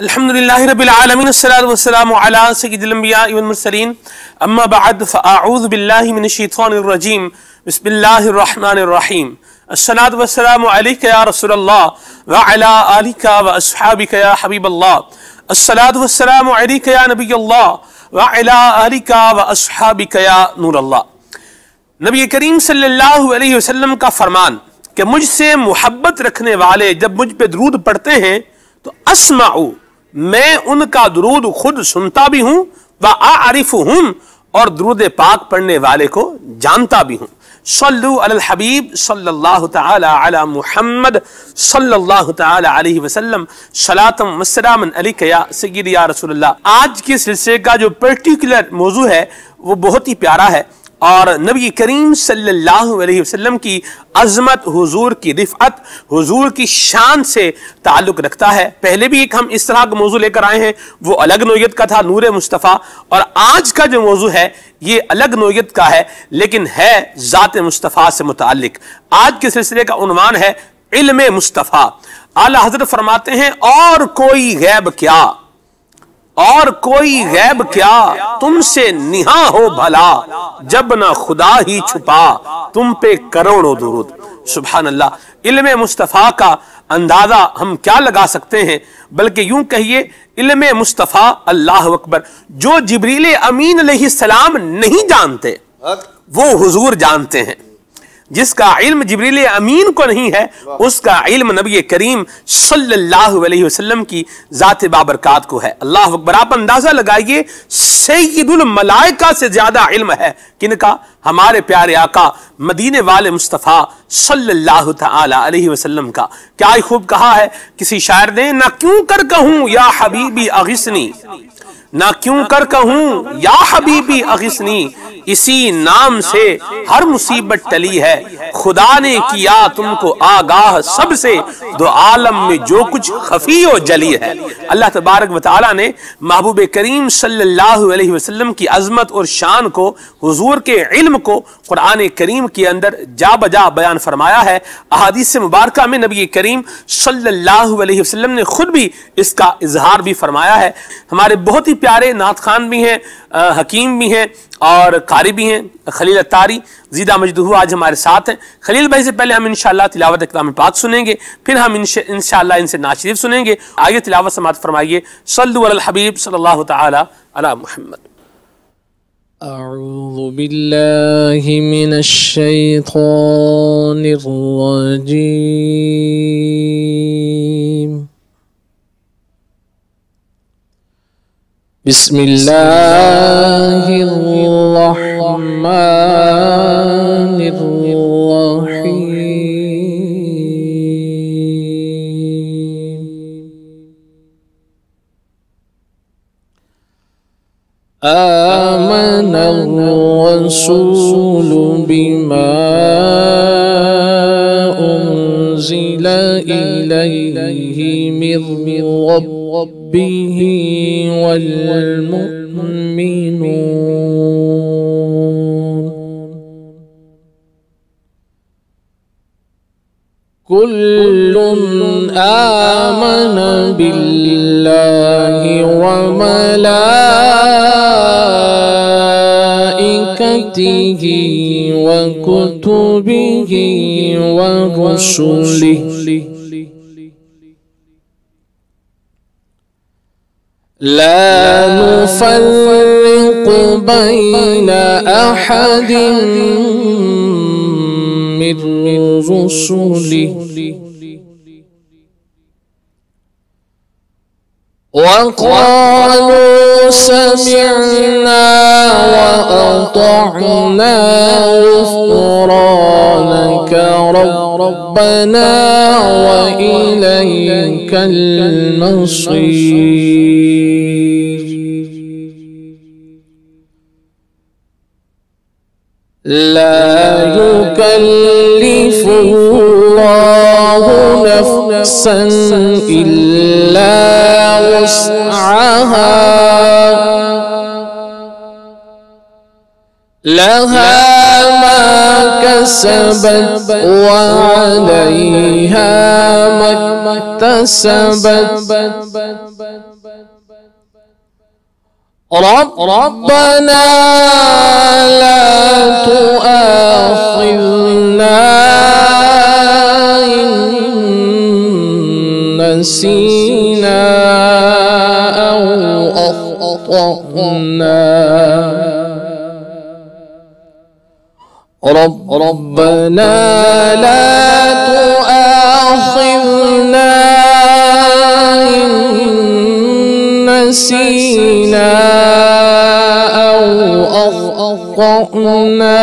الحمدللہ رب العالمین الصلاۃ والسلام علی سید الانبیاء والمرسلین اما بعد فاعوذ باللہ من الشیطان الرجیم بسم اللہ الرحمن الرحیم الصلاۃ والسلام علیک یا رسول اللہ وعلی آلک واصحابک یا حبیب اللہ الصلاۃ والسلام علیک یا نبی اللہ وعلی آلک واصحابک یا نور اللہ۔ نبی کریم صلی اللہ علیہ وسلم کا فرمان کہ مجھ سے محبت رکھنے والے جب مجھ پہ درود پڑھتے ہیں تو اسمعو، میں ان کا درود خود سنتا بھی ہوں، وَأَعْرِفُهُمْ، اور درود پاک پڑھنے والے کو جانتا بھی ہوں۔ صلو علی الحبیب صلی اللہ تعالی علی محمد صلی اللہ تعالی علیہ وسلم، صلاۃ و سلام علیک یا سیدی یا رسول اللہ۔ آج کے سلسلے کا جو پرٹیکولر موضوع ہے وہ بہت ہی پیارا ہے اور نبی کریم صلی اللہ علیہ وسلم کی عظمت، حضور کی رفعت، حضور کی شان سے تعلق رکھتا ہے۔ پہلے بھی ایک ہم اس طرح کا موضوع لے کر آئے ہیں، وہ الگ نوعیت کا تھا، نور مصطفیٰ، اور آج کا جو موضوع ہے یہ الگ نوعیت کا ہے لیکن ہے ذات مصطفیٰ سے متعلق۔ آج کے سلسلے کا عنوان ہے علم مصطفیٰ۔ اعلیٰ حضرت فرماتے ہیں اور کوئی غیب کیا، اور کوئی غیب کیا تم سے نہاں ہو بھلا، جب نہ خدا ہی چھپا تم پہ کروڑوں درود۔ سبحان اللہ۔ علم مصطفیٰ کا اندازہ ہم کیا لگا سکتے ہیں، بلکہ یوں کہیے علم مصطفیٰ، اللہ اکبر، جو جبریل امین علیہ السلام نہیں جانتے وہ حضور جانتے ہیں۔ جس کا علم جبریل امین کو نہیں ہے اس کا علم نبی کریم صلی اللہ علیہ وسلم کی ذات بابرکات کو ہے۔ اللہ اکبر۔ آپ اندازہ لگائیے سید الملائکہ سے زیادہ علم ہے کن کا؟ ہمارے پیارے آقا مدینے والے مصطفیٰ صلی اللہ تعالی علیہ وسلم کا۔ کیا ہی خوب کہا ہے کسی شاعر نے، نہ کیوں کر کہوں یا حبیبی اغثنی، نہ کیوں کر کہوں یا حبیبی اغثنی، اسی نام سے ہر مصیبت ٹلی ہے، خدا نے کیا تم کو آگاہ سب سے، دو عالم میں جو کچھ خفی و جلی ہے۔ اللہ تبارک و تعالیٰ نے محبوب کریم صلی اللہ علیہ وسلم کی عظمت اور شان کو، حضور کے علم کو قرآن کریم کے اندر جا بجا بیان فرمایا ہے۔ احادیث مبارکہ میں نبی کریم صلی اللہ علیہ وسلم نے خود بھی اس کا اظہار بھی فرمایا ہے۔ ہمارے بہت ہی پیارے نعت خوان بھی ہیں، حکیم بھی ہیں اور قاری بھی ہیں، خلیل اتاری زیدہ مجدہ آج ہمارے ساتھ ہیں۔ خلیل بھائی سے پہلے ہم انشاءاللہ تلاوت کلام پاک سنیں گے، پھر ہم انشاءاللہ ان سے نعت شریف سنیں گے۔ آئیے تلاوت سماعت فرمائیے۔ صلو علی الحبیب صلی اللہ تعالی علی محمد۔ اعوذ باللہ من الشیطان الرجیم، بسم اللہ الرحمن الرحیم۔ آمن الرسول بما انزل الیہ من ربه والمؤمنون كل آمن بالله وملائكته وكتبه ورسله لا نفرق بين أحد من رسله وقالوا سمعنا وأطعنا غفرانك ربنا وإليك المصير لا يكلف الله نفسا إلا وسعها، لها ما كسبت وعليها ما اكتسبت ربنا لا تؤاخذنا إن نسينا أو أخطأنا ربنا لا تؤاخذنا إن نسينا أو أخطأنا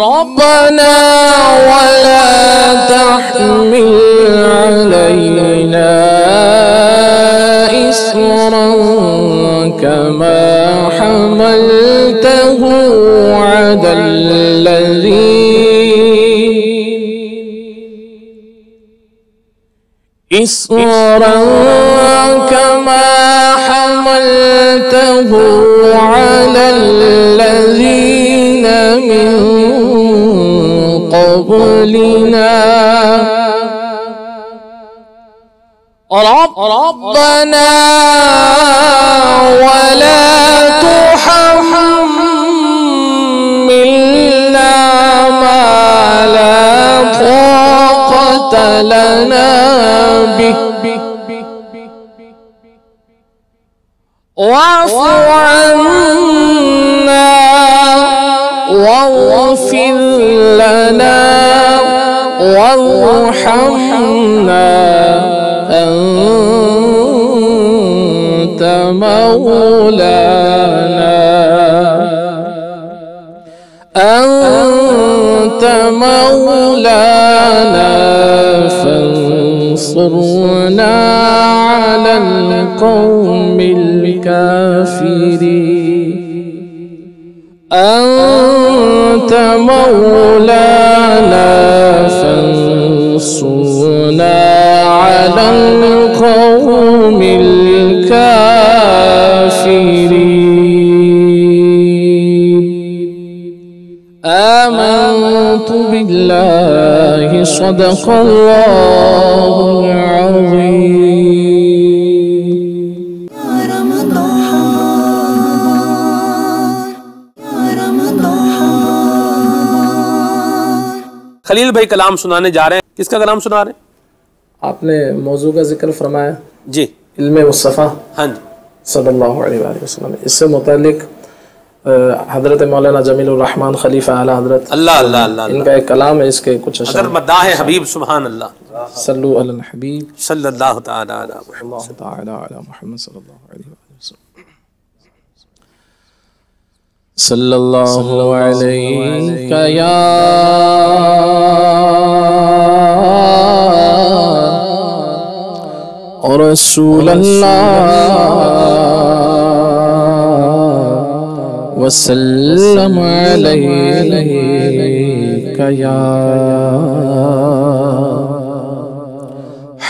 ربنا ولا تحمل علينا إصرا كما حملته على الذين من قبلنا ربنا ولا تحملنا ما لا طاقة لنا به واعف عنا واغفر لنا وارحمنا أنت مولانا فانصرنا على القوم الكافرين أنت مولانا فانصرنا على القوم الكافرين آمنت بالله صدق الله العظيم خلیل بھائی کلام سنانے جا رہے ہیں. کس کا کلام سنا رہے ہیں؟ آپ نے موضوع کا ذکر فرمایا جی علم مصطفیٰ ہاں جی صلی اللہ علیہ وآلہ وسلم. اس سے متعلق حضرت مولانا جمیل الرحمن خلیفہ اعلیٰ حضرت اللہ اللہ اللہ ان کا ایک کلام ہے. اس کے کچھ اشعار اگر مداح حبیب سبحان اللہ صلو علی الحبیب صلی اللہ تعالی علی محمد اللہ تعالی علی محمد صلی اللہ علیہ وآلہ وسلم. صلی اللہ علیہ یا رسول اللہ وسلم علیک یا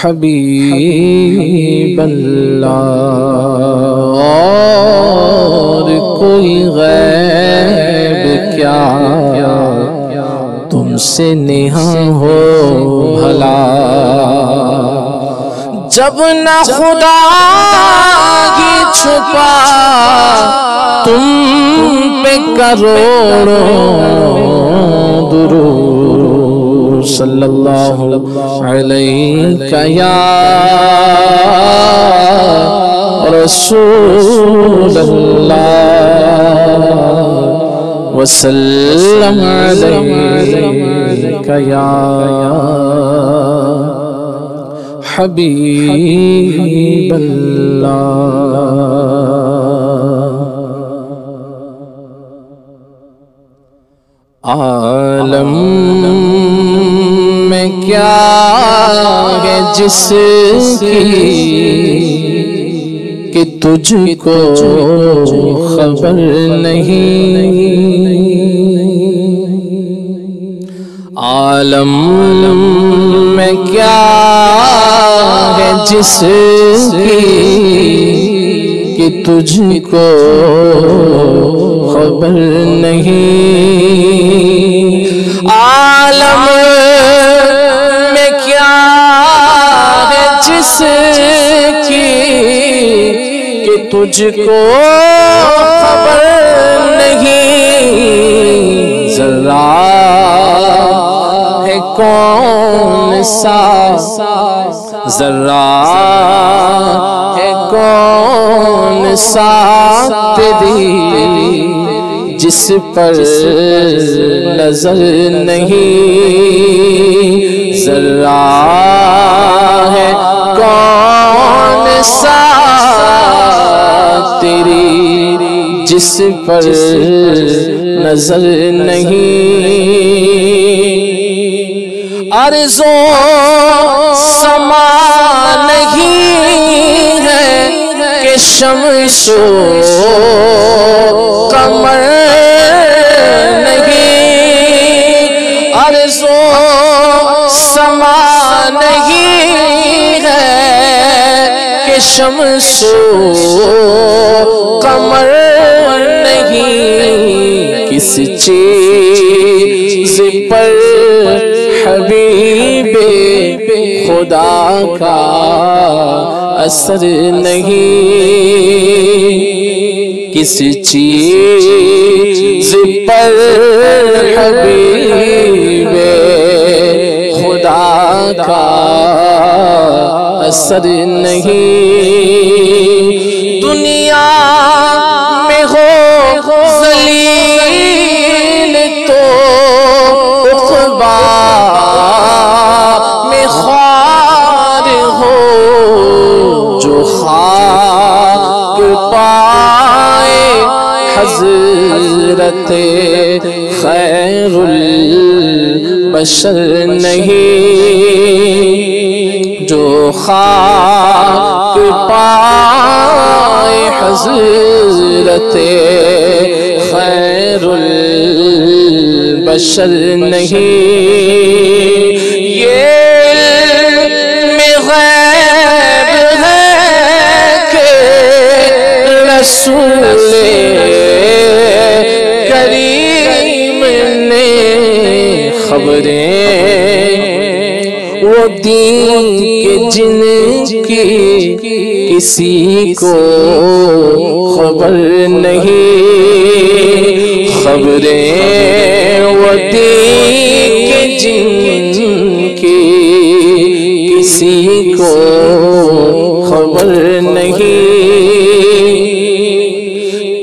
حبیب اللہ. اور کوئی غیب کیا تم سے نہاں ہو بھلا جب نہ خدا کی چھپا تم پہ کروڑوں درود. صلی اللہ علیہ یا رسول اللہ وسلم علیک یا حبیب اللہ. عالم میں کیا ہے جس کی کہ تجھ کو خبر نہیں. عالم میں کیا ہے جس کی کہ تجھ کو خبر نہیں. عالم میں کیا ہے جس کی کہ تجھ کو خبر نہیں، ذرا ہے کون سا، ذرا ہے کون سا تیری جس پر نظر نہیں، ذرا ہے کون سا تیری جس پر نظر نہیں، عرض و سما نہیں ہے کہ شمس و قمر نہیں، عرض و سما نہیں ہے کہ شمس و قمر نہیں، کس چیز پر حبیب خدا کا اثر نہیں، کس چیز پر حبیب خدا کا اثر نہیں، دنیا میں ہو ذلیل تو عقبا میں خوار ہو، جو خاک پائے حضرت خیر البشر نہیں، جو خاک پائے حضرت خیر البشر نہیں، یہ علم غیب ہے کہ رسول کریم نے خبریں وہ دین کے جن کی کسی کو خبر نہیں، خبریں وہ دین کے جن کی کسی کو خبر نہیں،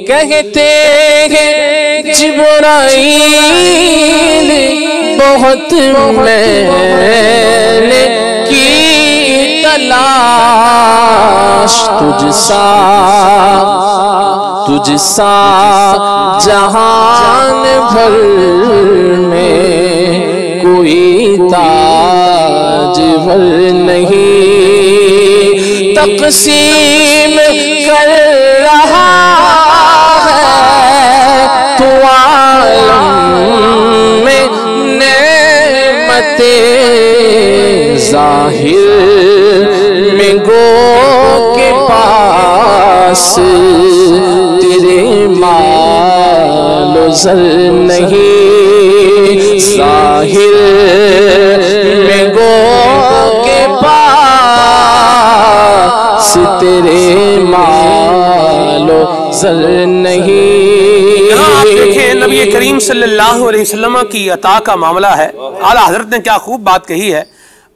کہتے ہیں جبرائیل بہت میں نے کی تلاش، تجھ سا جہان بھر میں کوئی تاجور نہیں، تقسیم کر رہا ہے تو عالم میں ظاہر میں گو کے پاس تیرے مال و زر نہیں، ظاہر میں گو کے پاس تیرے مال و زر نہیں۔ آپ دیکھیں نبی کریم صلی اللہ علیہ وسلم کی عطا کا معاملہ ہے، اعلیٰ حضرت نے کیا خوب بات کہی ہے۔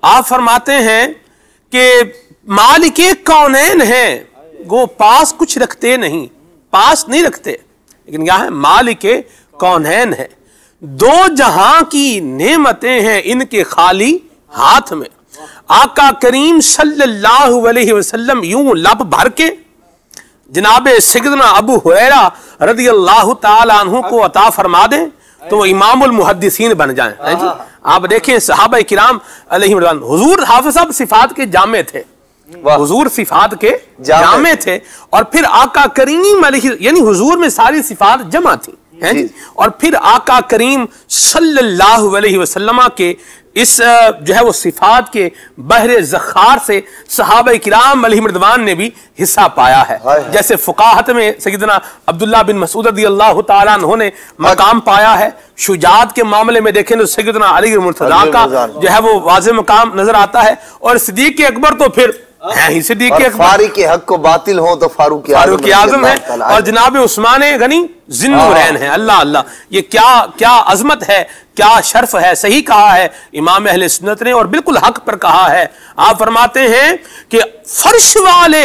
آپ فرماتے ہیں کہ مالک کونین ہیں، وہ پاس کچھ رکھتے نہیں، پاس نہیں رکھتے، لیکن کیا ہے مالک کونین ہے، دو جہاں کی نعمتیں ہیں ان کے خالی ہاتھ میں۔ آقا کریم صلی اللہ علیہ وسلم یوں لب بھر کے جناب سیدنا ابو ہریرہ رضی اللہ تعالیٰ عنہ کو عطا فرما دیں تو وہ امام المحدثین بن جائیں۔ آپ دیکھیں صحابہ کرام علیہ رضوان، حضور حافظ صاحب صفات کے جامع تھے، حضور صفات کے جامع تھے، اور پھر آقا کریم علیہ یعنی حضور میں ساری صفات جمع تھی، اور پھر آقا کریم صلی اللہ علیہ وسلم کے اس جو ہے وہ صفات کے بحر زخار سے صحابہ کرام علیہم رضوان نے بھی حصہ پایا ہے. جیسے فقاہت میں سیدنا عبداللہ بن مسعود رضی اللہ تعالیٰ عنہ نے مقام پایا ہے. شجاعت کے معاملے میں دیکھیں تو سیدنا علی مرتضیٰ کا جو ہے وہ واضح مقام نظر آتا ہے. اور صدیق اکبر تو پھر ہیں ہی صدیق اکبر، فاروق حق کو باطل ہوں تو فاروق اعظم ہے. اور جناب عثمان غنی ذوالنورین ہیں. اللہ اللہ، یہ کیا عظمت ہے، کیا شرف ہے. صحیح کہا ہے امام اہل سنت نے اور بالکل حق پر کہا ہے. آپ فرماتے ہیں کہ فرش والے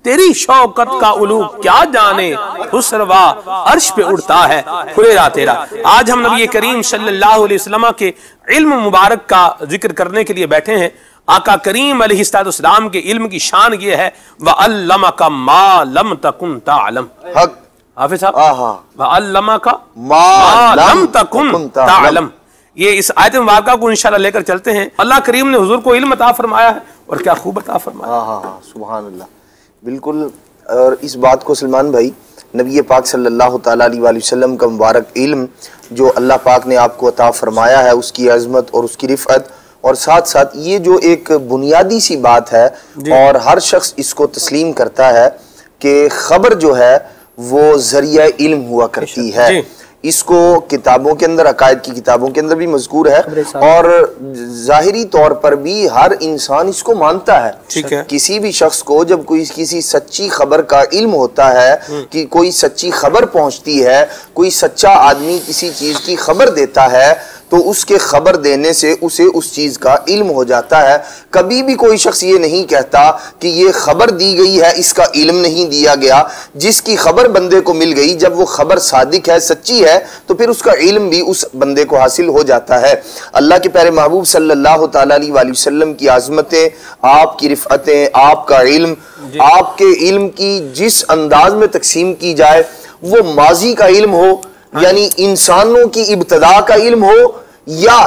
تیری شوکت کا علو کیا جانے، خسروا عرش پہ اڑتا ہے کھلیرا تیرا. آج ہم نبی کریم صلی اللہ علیہ وسلم کے علم مبارک کا ذکر کرنے کے لیے بیٹھے ہیں. آقا کریم علیہ السلام کے علم کی شان یہ ہے وَعَلَّمَكَ مَا لَمْ تَكُنْ تَعْلَمْ. حافظ صاحب وَعَلَّمَكَ مَا لَمْ تَكُنْ تَعْلَمْ. یہ اس آیت مبارکہ کو انشاءاللہ لے کر چلتے ہیں. اللہ کریم نے حضور کو علم عطا فرمایا ہے اور کیا خوب عطا فرمایا. سبحان اللہ. بالکل. اور اس بات کو سلمان بھائی نبی پاک صلی اللہ تعالیٰ علیہ وآلہ وسلم کا مبارک علم جو اللہ پاک نے آپ کو عطا فرمایا ہے، اس کی عظمت اور اس کی رفعت، اور ساتھ ساتھ یہ جو ایک بنیادی سی بات ہے اور ہر شخص اس کو تسلیم کرتا ہے کہ خبر جو ہے وہ ذریعہ علم ہوا کرتی ہے. اس کو کتابوں کے اندر، عقائد کی کتابوں کے اندر بھی مذکور ہے اور ظاہری طور پر بھی ہر انسان اس کو مانتا ہے. کسی بھی شخص کو جب کوئی کسی سچی خبر کا علم ہوتا ہے کہ کوئی سچی خبر پہنچتی ہے، کوئی سچا آدمی کسی چیز کی خبر دیتا ہے تو اس کے خبر دینے سے اسے اس چیز کا علم ہو جاتا ہے. کبھی بھی کوئی شخص یہ نہیں کہتا کہ یہ خبر دی گئی ہے، اس کا علم نہیں دیا گیا. جس کی خبر بندے کو مل گئی، جب وہ خبر صادق ہے، سچی ہے، تو پھر اس کا علم بھی اس بندے کو حاصل ہو جاتا ہے. اللہ کے پیارے محبوب صلی اللہ تعالیٰ علیہ وآلہ وسلم کی عظمتیں، آپ کی رفعتیں، آپ کا علم، آپ کے علم کی جس انداز میں تقسیم کی جائے، وہ ماضی کا علم ہو، یعنی انسانوں کی ابتدا کا علم ہو، یا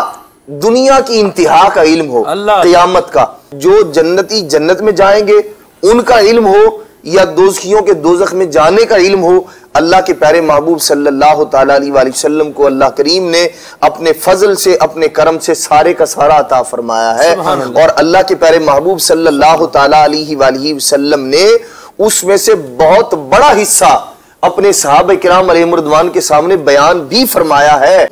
دنیا کی انتہا کا علم ہو، قیامت کا. جو جنتی جنت میں جائیں گے ان کا علم ہو، یا دوزخیوں کے دوزخ میں جانے کا علم ہو. اللہ کے پیارے محبوب صلی اللہ تعالیٰ علیہ وآلہ وسلم کو اللہ کریم نے اپنے فضل سے، اپنے کرم سے سارے کا سارا عطا فرمایا ہے. اور اللہ کے پیارے محبوب صلی اللہ تعالیٰ علیہ وآلہ وسلم نے اس میں سے بہت بڑا حصہ اپنے صحابہ کرام علیہم رضوان کے سامنے بیان بھی فرمایا ہے.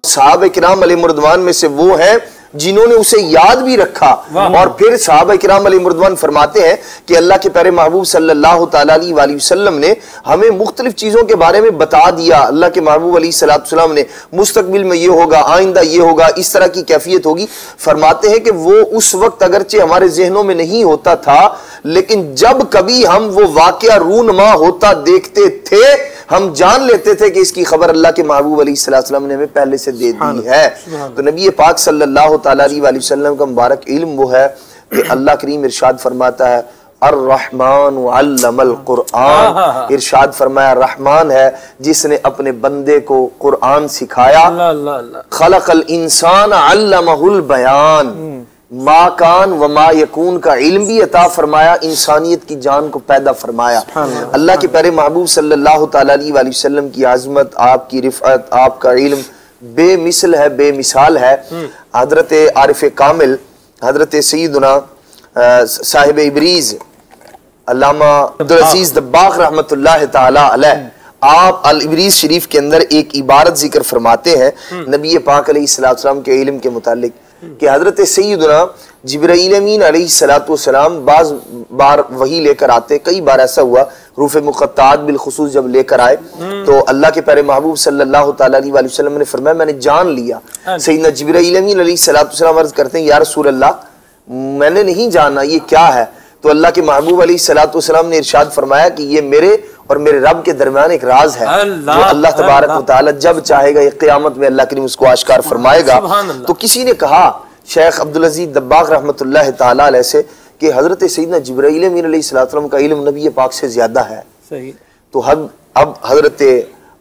صحابہ کرام علیہم رضوان میں سے وہ ہیں جنہوں نے اسے یاد بھی رکھا. اور پھر صحابہ کرام علیہم رضوان فرماتے ہیں کہ اللہ کے پیارے محبوب صلی اللہ تعالیٰ علیہ وآلہ وسلم نے ہمیں مختلف چیزوں کے بارے میں بتا دیا. اللہ کے محبوب علیہ السلام نے مستقبل میں یہ ہوگا، آئندہ یہ ہوگا، اس طرح کی کیفیت ہوگی. فرماتے ہیں کہ وہ اس وقت اگرچہ ہمارے ذہنوں میں نہیں ہوتا تھا، لیکن جب کبھی ہم وہ واقعہ رونما ہوتا دیکھتے تھے، ہم جان لیتے تھے کہ اس کی خبر اللہ کے محبوب علیہ السلام نے ہمیں پہلے سے دے دی ہے. تو نبی پاک صلی اللہ تعالیٰ علیہ وآلہ وسلم کا مبارک علم وہ ہے کہ اللہ کریم ارشاد فرماتا ہے الرحمن علم القرآن. ارشاد فرمایا رحمان ہے جس نے اپنے بندے کو قرآن سکھایا. خلق الانسان علمہ البیان. ما کان و ما یکون کا علم بھی عطا فرمایا، انسانیت کی جان کو پیدا فرمایا. اللہ کے پیارے محبوب صلی اللہ تعالیٰ علیہ وآلہ وسلم کی عظمت، آپ کی رفعت، آپ کا علم بے مثل ہے، بے مثال ہے. حضرت عارف کامل، حضرت سیدنا صاحب ابریز علامہ عبدالعزیز دباغ رحمت اللہ تعالیٰ علیہ، آپ الابریز شریف کے اندر ایک عبارت ذکر فرماتے ہیں نبی پاک علیہ السلام کے علم کے متعلق کہ حضرت سیدنا جبرائیل امین علیہ السلام بعض بار وحی لے کر آتے. کئی بار ایسا ہوا، حروف مقطعات بالخصوص جب لے کر آئے تو اللہ کے پیارے محبوب صلی اللہ تعالیٰ علیہ وآلہ وسلم نے فرمایا میں نے جان لیا. سیدنا جبرائیل امین علیہ السلام عرض کرتے ہیں یا رسول اللہ میں نے نہیں جانا، یہ کیا ہے؟ تو اللہ کے محبوب علیہ السلام نے ارشاد فرمایا کہ یہ میرے اور میرے رب کے درمیان ایک راز ہے جو اللہ تبارک و تعالی جب چاہے گا یہ قیامت میں اللہ کریم اس کو آشکار فرمائے گا. تو کسی نے کہا شیخ عبدالعزیز دباغ رحمت اللہ تعالی علیہ سے کہ حضرت سیدنا جبرائیل امین علیہ السلام کا علم نبی پاک سے زیادہ ہے. تو اب حضرت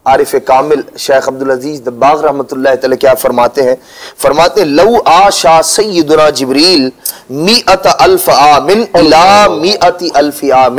عارف کامل شیخ عبدالعزیز دباغ رحمت اللہ تعالی کیا فرماتے ہیں؟ فرماتے ہیں لو آشا سیدنا جبریل 100,000 عام الی 100,000 عام.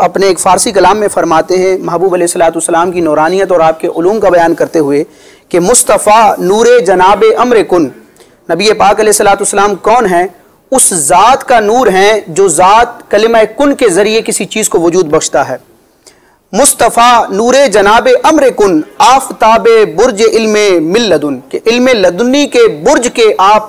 اپنے ایک فارسی کلام میں فرماتے ہیں محبوب علیہ الصلوۃ والسلام کی نورانیت اور آپ کے علوم کا بیان کرتے ہوئے کہ مصطفیٰ نور جناب امر کن، نبی پاک علیہ الصلوۃ والسلام کون ہیں؟ اس ذات کا نور ہیں جو ذات کلمہ کن کے ذریعے کسی چیز کو وجود بخشتا ہے۔ مصطفیٰ نور جناب امر کن آفتاب برج علم من لدن، کہ علم لدنی کے برج کے آپ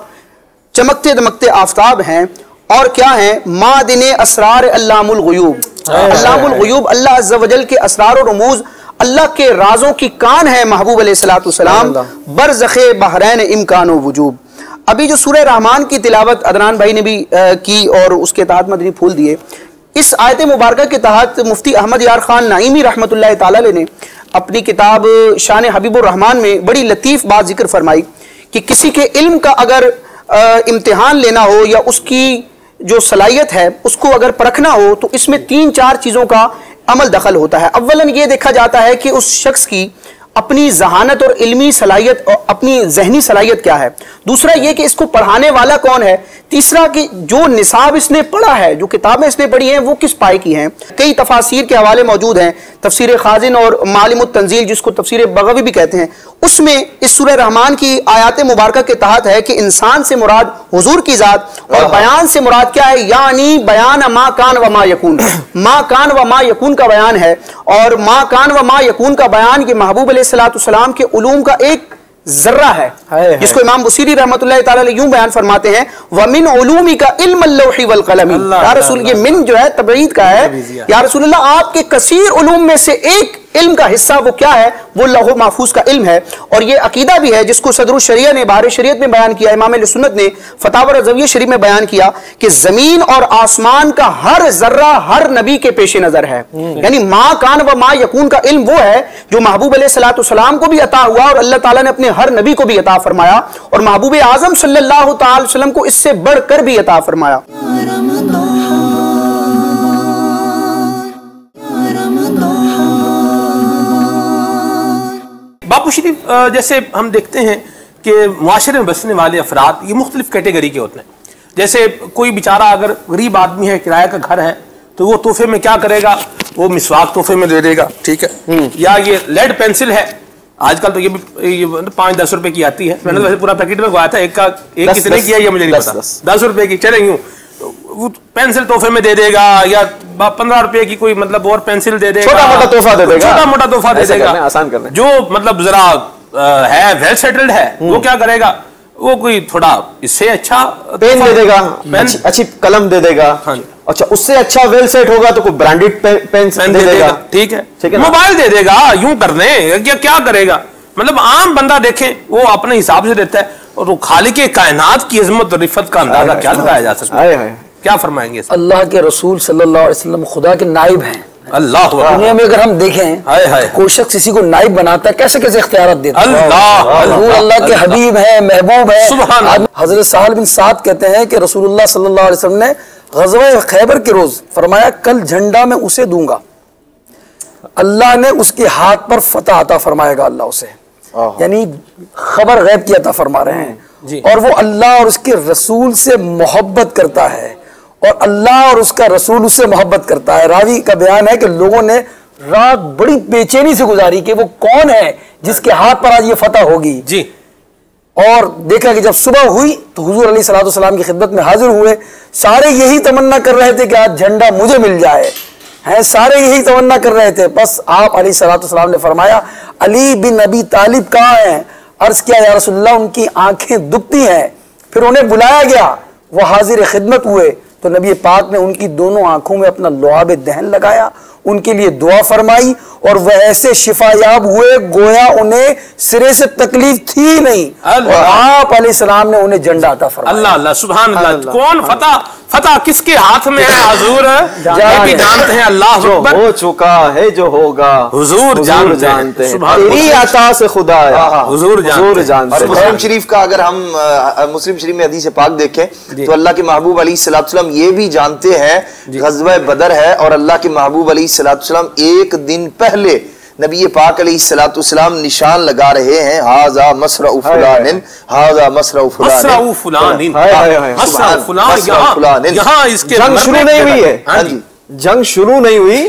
چمکتے دمکتے آفتاب ہیں، اور کیا ہیں؟ معدن اسرار علام الغیوب، علام الغیوب اللہ عز و جل کے اسرار و رموز، اللہ کے رازوں کی کان ہے محبوب علیہ الصلوۃ والسلام، برزخ بحرین امکان و وجوب۔ ابھی جو سورہ رحمان کی تلاوت عدنان بھائی نے بھی کی اور اس کے تحت مدنی پھول دیے، اس آیت مبارکہ کے تحت مفتی احمد یار خان نعیمی رحمۃ اللہ تعالی علیہ نے اپنی کتاب شان حبیب الرحمان میں بڑی لطیف بات ذکر فرمائی کہ کسی کے علم کا اگر امتحان لینا ہو یا اس کی جو صلاحیت ہے اس کو اگر پرکھنا ہو تو اس میں 3-4 چیزوں کا عمل دخل ہوتا ہے۔ اولاً یہ دیکھا جاتا ہے کہ اس شخص کی اپنی ذہانت اور علمی صلاحیت اور اپنی ذہنی صلاحیت کیا ہے، دوسرا یہ کہ اس کو پڑھانے والا کون ہے، تیسرا کہ جو نصاب اس نے پڑھا ہے، جو کتابیں اس نے پڑھی ہیں وہ کس پائے کی ہیں۔ کئی تفاسیر کے حوالے موجود ہیں، تفسیر خازن اور معالم التنزیل جس کو تفسیر بغوی بھی کہتے ہیں، اس میں اس سورہ رحمان کی آیات مبارکہ کے تحت ہے کہ انسان سے مراد حضور کی ذات اور بیان سے مراد کیا ہے، یعنی بیان ما کان و ما یکون، ما کان و ما یکون کا بیان ہے، اور ما کان و ما یکون کا بیان یہ محبوب علیہ الصلوۃ والسلام کے علوم کا ایک ذرہ ہے، جس کو امام بصیری رحمۃ اللہ تعالی علیہ یوں بیان فرماتے ہیں وَمِنْ عُلُومِكَ عِلْمَ اللَّوْحِ وَالْقَلَمِ، یا رسول یہ من جو ہے تبعید کا ہے، یا رسول اللہ آپ کے کثیر علوم میں سے ایک علم کا حصہ وہ کیا ہے، وہ لوح محفوظ کا علم ہے۔ اور یہ عقیدہ بھی ہے جس کو صدر الشریعہ نے بہار شریعت میں بیان کیا، امام اہل سنت نے فتاوی رضویہ شریف میں بیان کیا کہ زمین اور آسمان کا ہر ذرہ ہر نبی کے پیش نظر ہے، یعنی ما کان و ما یکون کا علم وہ ہے جو محبوب علیہ الصلوۃ والسلام کو بھی عطا ہوا اور اللہ تعالیٰ نے اپنے ہر نبی کو بھی عطا فرمایا، اور محبوب اعظم صلی اللہ تعالی وسلم کو اس سے بڑھ کر بھی عطا فرمایا۔ باپو شریف جیسے ہم دیکھتے ہیں کہ معاشرے میں بسنے والے افراد یہ مختلف کیٹیگری کے ہوتے ہیں، جیسے کوئی بیچارہ اگر غریب آدمی ہے، کرایہ کا گھر ہے، تو وہ تحفے میں کیا کرے گا، وہ مسواک تحفے میں دے دے گا، ٹھیک ہے، یا یہ لیڈ پینسل ہے، آج کل تو یہ بھی 5-10 روپے کی آتی ہے، میں نے ویسے پورا پیکٹ میں گوایا تھا، ایک کتنے کی ہے یہ مجھے نہیں پتا، 10 روپے کی، چلیں یوں وہ پینسل تحفے میں دے دے گا، یا 15 روپے کی کوئی مطلب اور پینسل دے دے گا، چھوٹا موٹا تحفہ دے دے گا، چھوٹا موٹا تحفہ دے دے گا، آسان کرنا، جو مطلب ذرا ہے ویل سیٹلڈ ہے وہ کیا کرے گا، وہ کوئی تھوڑا اس سے اچھا پین دے دے گا، اچھی قلم دے دے گا، اچھا اس سے اچھا ویل سیٹ ہوگا تو کوئی برانڈڈ پین دے دے گا، ٹھیک ہے، موبائل دے دے گا، یوں کر دیں کیا کرے گا، مطلب عام بندہ دیکھیں وہ اپنے حساب سے دیتا ہے، اور وہ خالق کائنات کی عظمت اور رفت کا اندازہ کیا لگایا جا سکتا ہے، کیا فرمائیں گے؟ اللہ کے رسول صلی اللہ علیہ وسلم خدا کے نائب ہیں، اللہ دنیا میں اگر ہم دیکھیں کوئی شخص کسی کو نائب بناتا ہے کیسے کیسے اختیارات دیتا ہے، اللہ کے حبیب ہیں، محبوب ہیں۔ حضرت سہل بن سعد کہتے ہیں کہ رسول اللہ صلی اللہ علیہ وسلم نے غزوہ خیبر کے روز فرمایا کل جھنڈا میں اسے دوں گا، اللہ نے اس کے ہاتھ پر فتح عطا فرمائے گا، اللہ اسے، یعنی خبر غیب کی عطا فرما رہے ہیں، اور وہ اللہ اور اس کے رسول سے محبت کرتا ہے، اور اللہ اور اس کا رسول اس سے محبت کرتا ہے۔ راوی کا بیان ہے کہ لوگوں نے رات بڑی بے چینی سے گزاری کہ وہ کون ہے جس کے ہاتھ پر آج یہ فتح ہوگی، جی، اور دیکھا کہ جب صبح ہوئی تو حضور علیہ الصلوۃ والسلام کی خدمت میں حاضر ہوئے، سارے یہی تمنا کر رہے تھے کہ آج جھنڈا مجھے مل جائے، سارے یہی تمنا کر رہے تھے، بس آپ علیہ الصلوۃ والسلام نے فرمایا علی بن ابی طالب کہاں ہیں؟ عرض کیا یا رسول اللہ ان کی آنکھیں دکھتی ہیں، پھر انہیں بلایا گیا، وہ حاضر خدمت ہوئے تو نبی پاک نے ان کی دونوں آنکھوں میں اپنا لعاب دہن لگایا، ان کے لیے دعا فرمائی، اور وہ ایسے شفا یاب ہوئے گویا انہیں سرے سے تکلیف تھی نہیں، اور آپ علیہ السلام نے انہیں جھنڈا عطا فرمایا۔ اللہ اللہ سبحان اللہ، کون فتح کس کے ہاتھ میں ہے حضور یہ بھی جانتے ہیں، اللہ اکبر، ہو چکا ہے جو ہوگا حضور جانتے ہیں، تیری عطا سے خدا ہے، حضور جانتے ہیں۔ اور مسلم شریف کا اگر ہم مسلم شریف میں حدیث پاک دیکھیں تو اللہ کے محبوب علیہ الصلوۃ والسلام یہ بھی جانتے ہیں غزوہ بدر ہے، اور اللہ کے محبوب علیہ الصلوۃ والسلام ایک دن پہلے نبی پاک علیہ الصلوۃ والسلام نشان لگا رہے ہیں، ھذا مصرع فلان، ھذا مصرع فلان، یہاں اس کے جنگ شروع نہیں ہوئی ہے، جنگ شروع نہیں ہوئی